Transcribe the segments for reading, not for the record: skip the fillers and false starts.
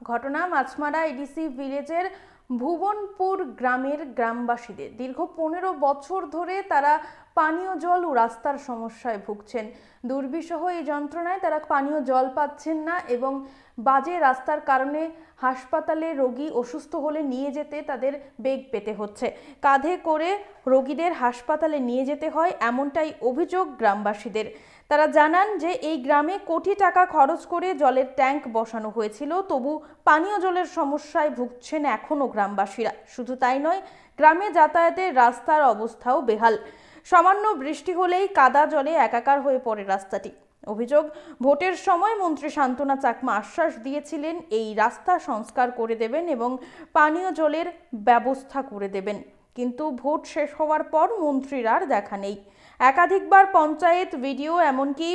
ঘটনা মাছমারা এডিসি ভিলেজের ভুবনপুর গ্রামের গ্রামবাসীদের। দীর্ঘ 15 বছর ধরে তারা পানীয় জল ও রাস্তার সমস্যায় ভুগছেন। দুর্বিষহ এই যন্ত্রণায় তারা পানীয় জল পাচ্ছেন না এবং বাজে রাস্তার কারণে হাসপাতালে রোগী অসুস্থ হলে নিয়ে যেতে তাদের বেগ পেতে হচ্ছে। কাঁধে করে রোগীদের হাসপাতালে নিয়ে যেতে হয়, এমনটাই অভিযোগ গ্রামবাসীদের। তারা জানান যে এই গ্রামে কোটি টাকা খরচ করে জলের ট্যাঙ্ক বসানো হয়েছিল, তবু পানীয় জলের সমস্যায় ভুগছেন এখনও গ্রামবাসীরা। শুধু তাই নয়, গ্রামে যাতায়াতের রাস্তার অবস্থাও বেহাল। সামান্য বৃষ্টি হলেই কাদা জলে একাকার হয়ে পড়ে রাস্তাটি। অভিযোগ, ভোটের সময় মন্ত্রী শান্তনা চাকমা আশ্বাস দিয়েছিলেন এই রাস্তা সংস্কার করে দেবেন এবং পানীয় জলের ব্যবস্থা করে দেবেন, কিন্তু ভোট শেষ হওয়ার পর মন্ত্রীর আর দেখা নেই। একাধিকবার পঞ্চায়েত, ভিডিও, এমনকি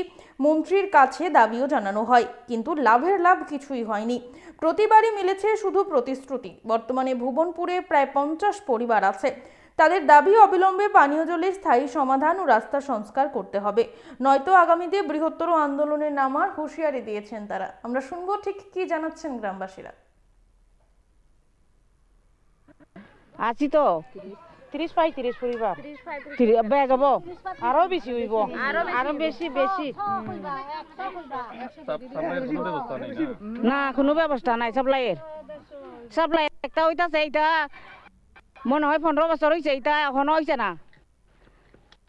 মন্ত্রীর কাছে দাবিও জানানো হয়, কিন্তু লাভের লাভ কিছুই হয়নি। প্রতিবারই মিলেছে শুধু প্রতিশ্রুতি। বর্তমানে ভুবনপুরে প্রায় 50 পরিবার আছে। তাদের দাবি, অবিলম্বে পানীয় জলের স্থায়ী সমাধান ও রাস্তা সংস্কার করতে হবে, নয়তো আগামীতে বৃহত্তর আন্দোলনে নামার হুঁশিয়ারি দিয়েছেন তারা। আমরা শুনবো ঠিক কি জানাচ্ছেন গ্রামবাসীরা। আছি তো 30-35 পরিবার বেয়া যাব, আরো বেশি হইব, আরো বেশি না, কোনো ব্যবস্থা নাই। সাপ্লাই একটা হইতাছে, এইটা মনে হয় 15 বছর হয়েছে, এটা এখনো হয়েছে না।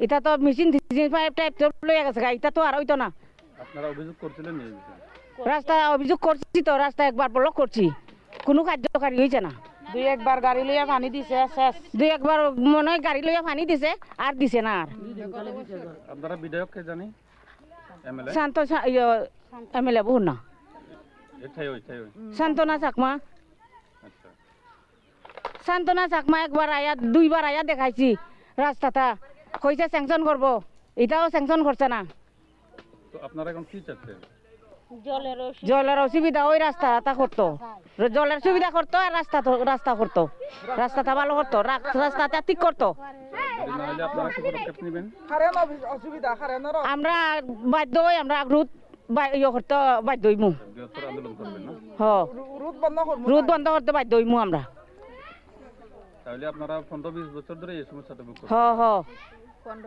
এটা তো মেশিন পাইপ লইয়া গেছে, এটা তো আর হইতো না। রাস্তা অভিযোগ করছি তো, রাস্তা একবার ব্লক করছি, কোনো কার্যকারী হয়েছে না। 2-1 গাড়ি লইয়া পানি দিছে, শেষ 2-1 মনে হয় গাড়ি লইয়া পানি দিছে, আর দিছে না। আর আপনারা বিধায়ককে জানি এমএলএ শান্ত এমএলএ বহু না, শান্তনা চাকমা। শান্তনা চাকমা একবার আয়া, 2বার আয়া দেখাইছি রাস্তাটা, কইছে স্যাংশন করব, এটাও স্যাংশন করছে না। তো আপনারা এখন কি চাচ্ছেন? জলের অসুবিধা, ওই রাস্তাটা করতো, জলের সুবিধা করতো, আর রাস্তা করতো, রাস্তাটা ভালো করতো, রাস্তাটা ঠিক করতো। আমরা বাধ্য হই, আমরা করতে বাধ্য হইমু, রোদ বন্ধ করতে বাধ্য হইমু আমরা। তাহলে আপনারা 15-20 বছর ধরে এই সমস্যাটা ভোগ করছেন। হ